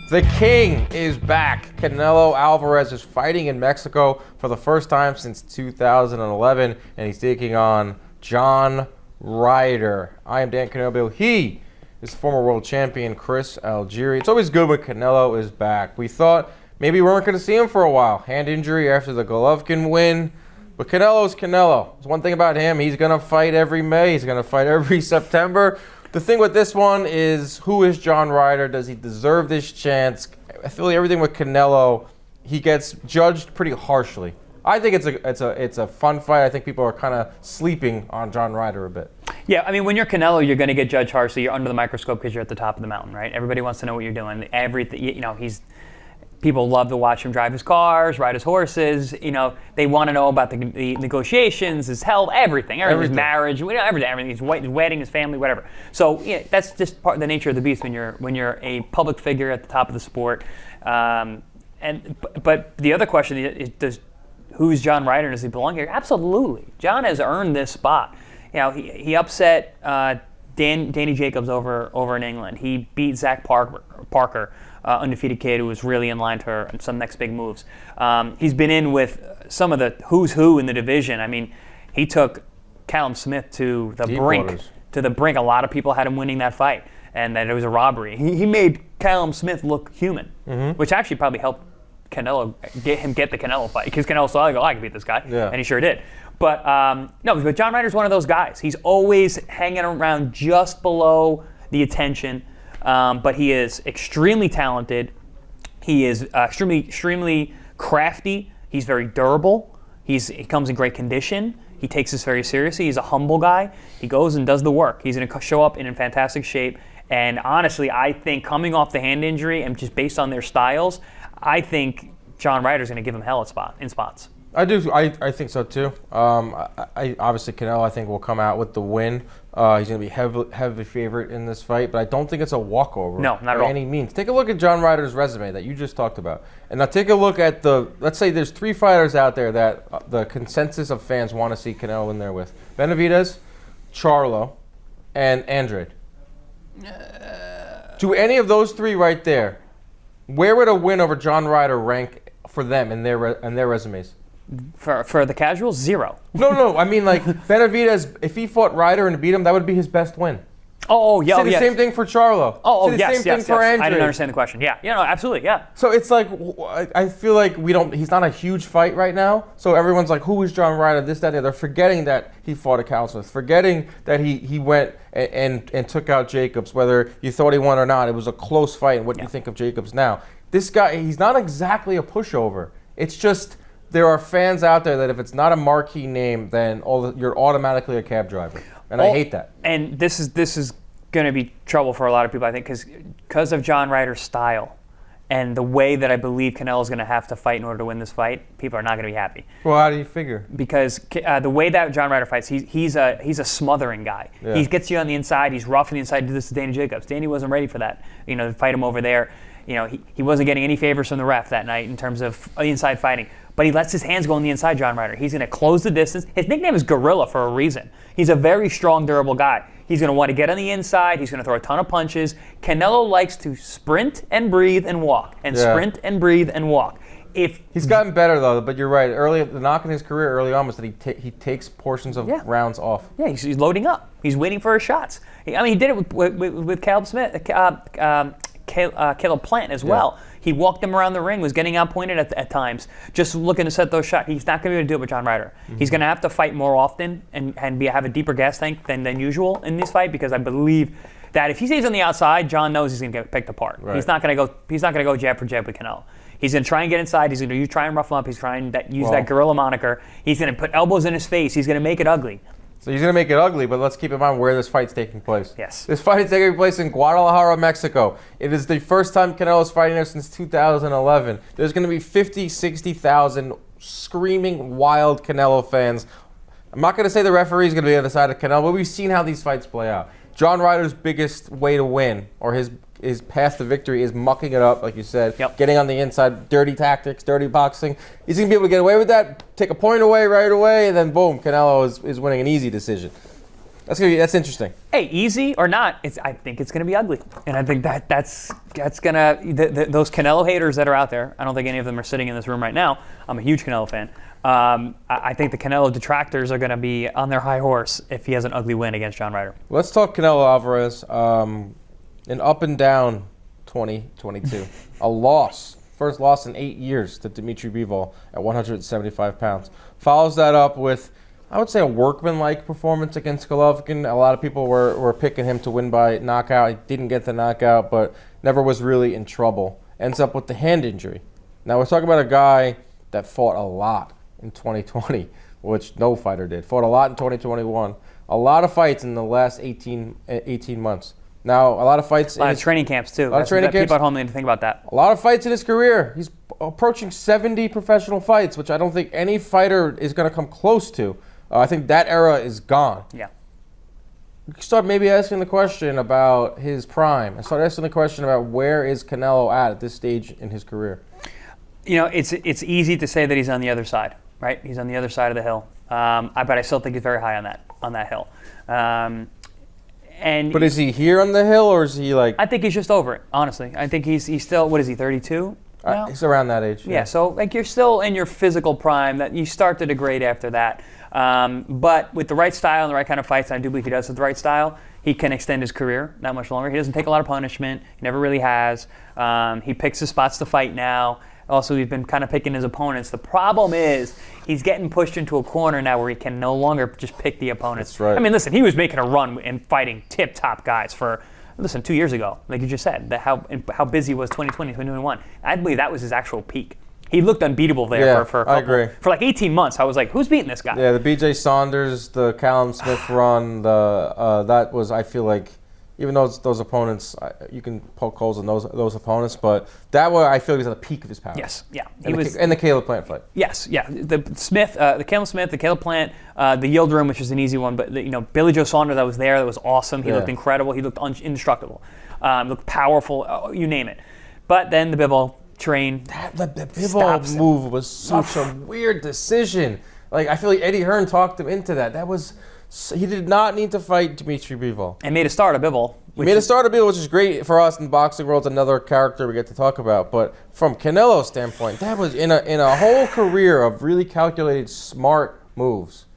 The King is back. Canelo Alvarez is fighting in Mexico for the first time since 2011, and he's taking on John Ryder. I am Dan Canobbio. He is former world champion Chris Algieri. It's always good when Canelo is back. We thought maybe we weren't going to see him for a while. Hand injury after the Golovkin win. But Canelo's Canelo. There's one thing about him. He's going to fight every May. He's going to fight every September. The thing with this one is, who is John Ryder? Does he deserve this chance? I feel like everything with Canelo, he gets judged pretty harshly. I think it's a fun fight. I think people are kind of sleeping on John Ryder a bit. Yeah, I mean, when you're Canelo, you're going to get judged harshly. You're under the microscope because you're at the top of the mountain, right? Everybody wants to know what you're doing. People love to watch him drive his cars, ride his horses. They want to know about the negotiations, his health, everything, his marriage, everything, his wedding, his family, whatever. So that's just part of the nature of the beast when you're a public figure at the top of the sport. But the other question is, who's John Ryder? Does he belong here? Absolutely. John has earned this spot. He upset Danny Jacobs over in England. He beat Zach Parker. Undefeated kid who was really in line for some next big moves. He's been in with some of the who's who in the division. I mean, he took Callum Smith to the brink. A lot of people had him winning that fight, and that it was a robbery. He made Callum Smith look human, which actually probably helped Canelo get the Canelo fight, because Canelo saw, I can beat this guy, and he sure did. But but John Ryder's one of those guys. He's always hanging around just below the attention. But he is extremely talented. He is extremely crafty. He's very durable. He comes in great condition. He takes this very seriously. He's a humble guy. He goes and does the work. He's going to show up in fantastic shape. And honestly, I think coming off the hand injury and just based on their styles, I think John Ryder's going to give him hell in spots. I do. I think so too. Obviously Canelo, I think, will come out with the win. He's going to be heavy favorite in this fight, but I don't think it's a walkover. No, not at all. By any means. Take a look at John Ryder's resume that you just talked about, and now take a look at let's say there's 3 fighters out there that the consensus of fans want to see Canelo in there with: Benavidez, Charlo, and Andrade. To any of those 3 right there, where would a win over John Ryder rank for them in their resumes? For the casuals, 0. No. I mean, like, Benavidez, if he fought Ryder and beat him, that would be his best win. Yeah. The same thing for Charlo. Same thing for Andrade. I didn't understand the question. Yeah, no, absolutely, yeah. So it's like, I feel like he's not a huge fight right now. So everyone's like, who is John Ryder? This, that, and the other. Forgetting that he fought a Callum Smith. Forgetting that he went and took out Jacobs. Whether you thought he won or not, it was a close fight. And what do you think of Jacobs now? This guy, he's not exactly a pushover. It's just, there are fans out there that if it's not a marquee name, then you're automatically a cab driver, and I hate that. And this is going to be trouble for a lot of people, I think, because of John Ryder's style and the way that I believe Canelo's going to have to fight in order to win this fight. People are not going to be happy. Well, how do you figure? Because the way that John Ryder fights, he's a smothering guy. Yeah. He gets you on the inside. He's rough on the inside. Do this to Danny Jacobs. Danny wasn't ready for that. To fight him over there. He wasn't getting any favors from the ref that night in terms of inside fighting. But he lets his hands go on the inside, John Ryder. He's going to close the distance. His nickname is Gorilla for a reason. He's a very strong, durable guy. He's going to want to get on the inside. He's going to throw a ton of punches. Canelo likes to sprint and breathe and walk, sprint and breathe and walk. He's gotten better, though, but you're right. The knock in his career early on was that he takes portions of rounds off. Yeah, he's loading up. He's waiting for his shots. He did it with Caleb Smith, Caleb Plant as well. He walked him around the ring, was getting outpointed at times, just looking to set those shots. He's not going to be able to do it with John Ryder. He's going to have to fight more often and have a deeper gas tank than usual in this fight, because I believe that if he stays on the outside, John knows he's going to get picked apart. Right. He's not going to go jab for jab with Canelo. He's going to try and get inside. He's going to try and rough him up. He's trying to use that gorilla moniker. He's going to put elbows in his face. He's going to make it ugly. So he's going to make it ugly, but let's keep in mind where this fight's taking place. Yes. This fight is taking place in Guadalajara, Mexico. It is the first time Canelo's fighting there since 2011. There's going to be 50, 60,000 screaming, wild Canelo fans. I'm not going to say the referee's going to be on the side of Canelo, but we've seen how these fights play out. John Ryder's biggest way to win, or his path to victory, is mucking it up, like you said, getting on the inside, dirty tactics, dirty boxing. He's going to be able to get away with that, take a point away right away, and then boom, Canelo is winning an easy decision. That's interesting. Hey, easy or not, I think it's going to be ugly, and I think that's gonna those Canelo haters that are out there. I don't think any of them are sitting in this room right now. I'm a huge Canelo fan. I think the Canelo detractors are going to be on their high horse if he has an ugly win against John Ryder. Let's talk Canelo Alvarez. An up and down 2022. A loss. First loss in 8 years to Dmitry Bivol at 175 pounds. Follows that up with, I would say, a workman-like performance against Golovkin. A lot of people were picking him to win by knockout. He didn't get the knockout, but never was really in trouble. Ends up with the hand injury. Now, we're talking about a guy that fought a lot in 2020, which no fighter did. Fought a lot in 2021. A lot of fights in the last 18 months. Now, a lot of fights. A lot of training camps, too. A lot of training camps. People at home need to think about that. A lot of fights in his career. He's approaching 70 professional fights, which I don't think any fighter is going to come close to. I think that era is gone. Yeah. Start maybe asking the question about his prime. And start asking the question about where is Canelo at this stage in his career. You know, it's easy to say that he's on the other side, right? He's on the other side of the hill. But I still think he's very high on that hill. But is he here on the hill, or is he like? I think he's just over it, honestly. I think he's still, what is he, 32 now? He's around that age. Yeah, so like you're still in your physical prime. That you start to degrade after that. But with the right style and the right kind of fights, and I do believe he does with the right style, he can extend his career not much longer. He doesn't take a lot of punishment. He never really has. He picks his spots to fight now. Also, he's been kind of picking his opponents. The problem is he's getting pushed into a corner now where he can no longer just pick the opponents. That's right. I mean, listen, he was making a run and fighting tip-top guys for, 2 years ago, like you just said, how busy was 2020, 2021. I believe that was his actual peak. He looked unbeatable there for a couple, I agree. For like 18 months. I was like, who's beating this guy? Yeah, the B.J. Saunders, the Callum Smith run, that was, I feel like, even though those opponents, you can poke holes in those opponents, but that way I feel he was at the peak of his power. Yes, yeah. And the Caleb Plant fight. Yes, yeah. The Caleb Smith, the Caleb Plant, the Yildirim, which is an easy one, but Billy Joe Saunders that was there, that was awesome. He looked incredible. He looked indestructible. Looked powerful. You name it. But then the Bivol train. The Bivol move was such a weird decision. Like I feel like Eddie Hearn talked him into that. He did not need to fight Dmitry Bivol. And made a start of Bivol. Which is great for us in the boxing world. It's another character we get to talk about. But from Canelo's standpoint, that was in a whole career of really calculated, smart moves.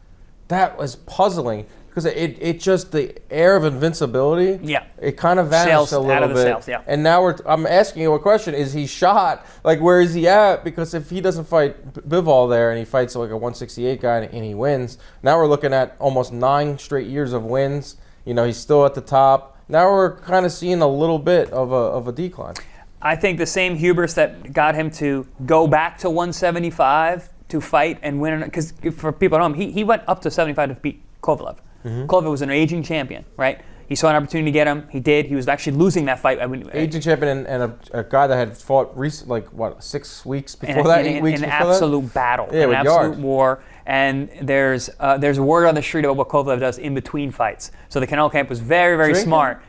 That was puzzling because it just the air of invincibility. Yeah. It kind of vanished a little bit. And now I'm asking you a question: is he shot? Like where is he at? Because if he doesn't fight Bivol there and he fights like a 168 guy and he wins, now we're looking at almost 9 straight years of wins. He's still at the top. Now we're kind of seeing a little bit of a decline. I think the same hubris that got him to go back to 175 to fight and win, because for people at home, he went up to 75 to beat Kovalev. Mm-hmm. Kovalev was an aging champion, right? He saw an opportunity to get him. He did. He was actually losing that fight. Aging champion and a guy that had fought 6 weeks before that, 8 weeks before that? An absolute battle, an absolute war. And there's word on the street about what Kovalev does in between fights. So the Canelo camp was very, very smart.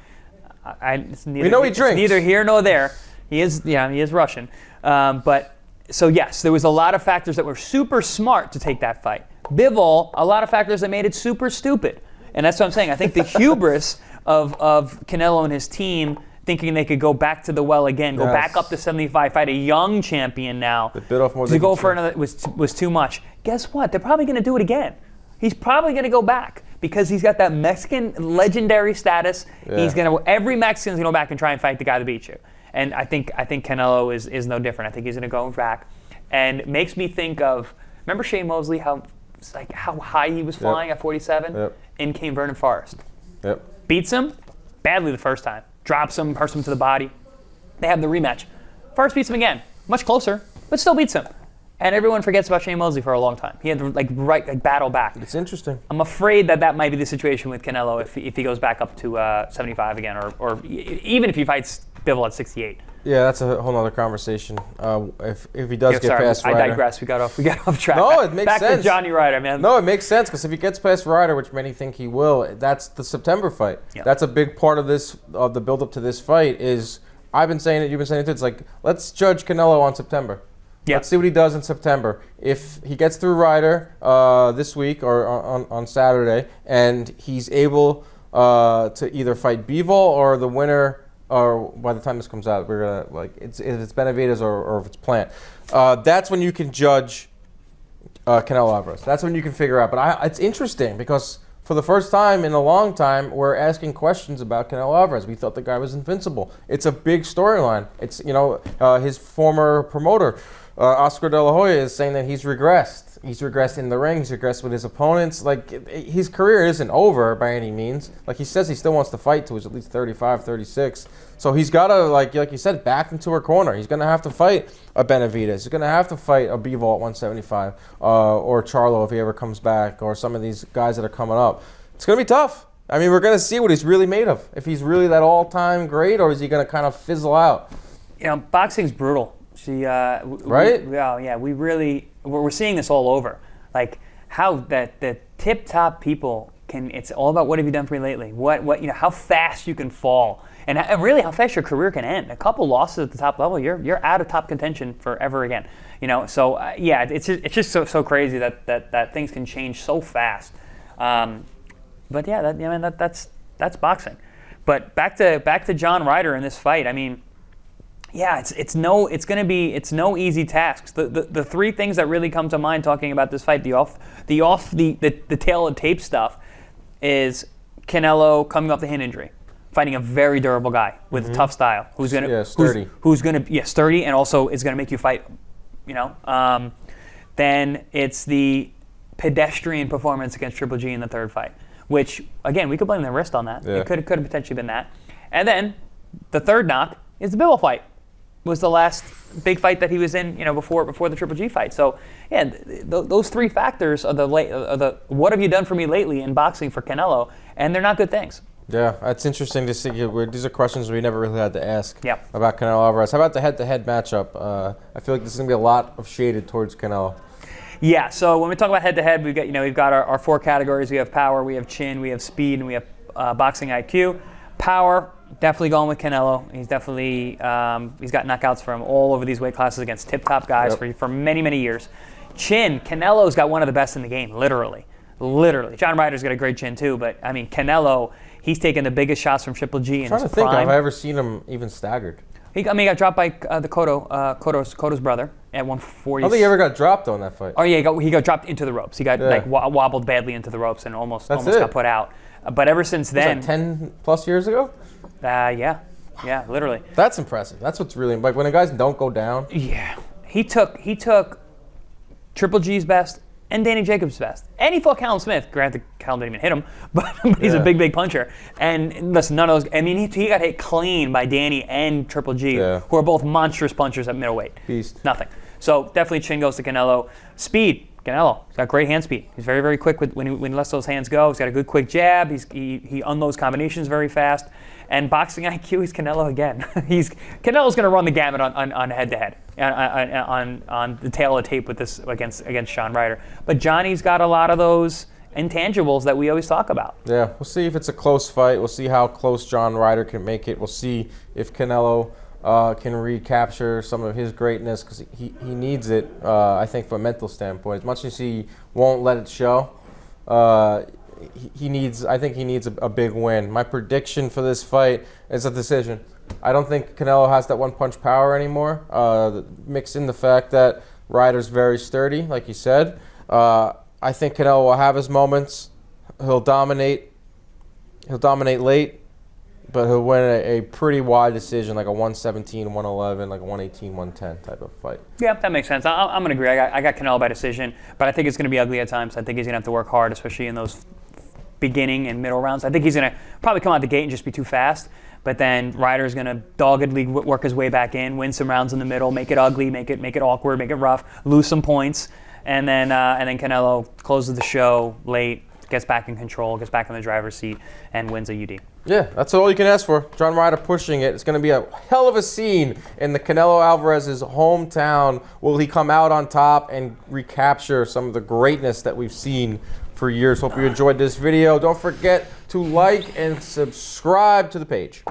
We know he drinks. Neither here nor there. He is Russian. So yes, there was a lot of factors that were super smart to take that fight. Bivol, a lot of factors that made it super stupid. And that's what I'm saying. I think the hubris of Canelo and his team thinking they could go back to the well again, go back up to 75, fight a young champion now. To go for another was too much. Guess what? They're probably going to do it again. He's probably going to go back because he's got that Mexican legendary status. Yeah. Every Mexican's going to go back and try and fight the guy that beat you. And I think Canelo is no different. I think he's going to go back. And it makes me think of, remember Shane Mosley, how high he was flying at 47? Yep. In came Vernon Forrest. Yep. Beats him badly the first time. Drops him, hurts him to the body. They have the rematch. Forrest beats him again. Much closer, but still beats him. And everyone forgets about Shane Mosley for a long time. He had to battle back. It's interesting. I'm afraid that might be the situation with Canelo if he goes back up to 75 again, or even if he fights Bivol at 68. Yeah, that's a whole other conversation. If he does get past Ryder. I digress. We got off track. No, it makes sense. Back to Johnny Ryder, man. No, it makes sense because if he gets past Ryder, which many think he will, that's the September fight. Yep. That's a big part of the build up to this fight. Is I've been saying it, you've been saying it too. It's like let's judge Canelo on September. Yeah. Let's see what he does in September. If he gets through Ryder this week or on Saturday, and he's able to either fight Bivol or the winner, or by the time this comes out, we're gonna if it's Benavidez or if it's Plant. That's when you can judge Canelo Alvarez. That's when you can figure out. But it's interesting because for the first time in a long time, we're asking questions about Canelo Alvarez. We thought the guy was invincible. It's a big storyline. It's his former promoter, Oscar De La Hoya, is saying that he's regressed. He's regressed in the ring. He's regressed with his opponents. Like, his career isn't over by any means. Like, he says he still wants to fight till he's at least 35, 36. So he's got to, like you said, back into her corner. He's going to have to fight a Benavidez. He's going to have to fight a Bivol at 175, or Charlo if he ever comes back, or some of these guys that are coming up. It's going to be tough. I mean, we're going to see what he's really made of. If he's really that all-time great, or is he going to kind of fizzle out? Boxing's brutal. Right? We're seeing this all over. Like, how that the tip-top people it's all about what have you done for me lately? How fast you can fall. And really how fast your career can end. A couple losses at the top level, you're out of top contention forever again. It's just so crazy that things can change so fast. But yeah, that's boxing. But back to John Ryder in this fight. I mean, yeah, it's no easy tasks. The three things that really come to mind talking about this fight, the tail of tape stuff, is Canelo coming off the hand injury, fighting a very durable guy with a tough style, who's sturdy, sturdy, and also is gonna make you fight. Then it's the pedestrian performance against Triple G in the third fight, which again we could blame the wrist on that. Yeah. It could have potentially been that. And then the third knock is the Bivol fight. Was the last big fight that he was in, before the Triple G fight. So, yeah, those three factors are the what have you done for me lately in boxing for Canelo, and they're not good things. Yeah, that's interesting to see. These are questions we never really had to ask about Canelo Alvarez. How about the head-to-head matchup? I feel like this is going to be a lot of shaded towards Canelo. Yeah, so when we talk about head-to-head, we've got our four categories. We have power, we have chin, we have speed, and we have boxing IQ. Power, definitely going with Canelo. He's definitely he's got knockouts from all over these weight classes against tip-top guys for many, many years. Chin, Canelo's got one of the best in the game, literally. John Ryder's got a great chin too, but I mean, Canelo, he's taken the biggest shots from Triple G in his prime. I'm trying to think, have I ever seen him even staggered? He got dropped by Cotto's brother at 140. I don't think he ever got dropped on that fight. Oh yeah, he got dropped into the ropes. He got wobbled badly into the ropes and almost got put out. But ever since then, was that 10 plus years ago? Yeah, literally. That's impressive. That's what's really like when the guys don't go down. Yeah, he took Triple G's best and Danny Jacobs' best, and he fought Callum Smith. Granted, Callum didn't even hit him, but he's a big puncher. And listen, none of those. I mean, he got hit clean by Danny and Triple G, who are both monstrous punchers at middleweight. Beast. Nothing. So definitely chin goes to Canelo. Speed. Canelo, he's got great hand speed. He's very, very quick when he lets those hands go. He's got a good quick jab. He unloads combinations very fast. And boxing IQ, he's Canelo again. Canelo's going to run the gamut on head-to-head, on the tail of the tape with this against John Ryder. But Johnny's got a lot of those intangibles that we always talk about. Yeah, we'll see if it's a close fight. We'll see how close John Ryder can make it. We'll see if Canelo can recapture some of his greatness, because he needs it, I think, from a mental standpoint. As much as he won't let it show, I think he needs a big win. My prediction for this fight is a decision. I don't think Canelo has that one-punch power anymore. Mix in the fact that Ryder's very sturdy, like you said. I think Canelo will have his moments. He'll dominate late, but he'll win a pretty wide decision, like a 117, 111, like a 118, 110 type of fight. Yeah, that makes sense. I'm going to agree. I got Canelo by decision, but I think it's going to be ugly at times. I think he's going to have to work hard, especially in those beginning and middle rounds. I think he's going to probably come out the gate and just be too fast, but then Ryder's going to doggedly work his way back in, win some rounds in the middle, make it ugly, make it awkward, make it rough, lose some points, and then Canelo closes the show late, gets back in control, gets back in the driver's seat, and wins a UD. Yeah, that's all you can ask for. John Ryder pushing it. It's going to be a hell of a scene in the Canelo Alvarez's hometown. Will he come out on top and recapture some of the greatness that we've seen for years? Hope you enjoyed this video. Don't forget to like and subscribe to the page.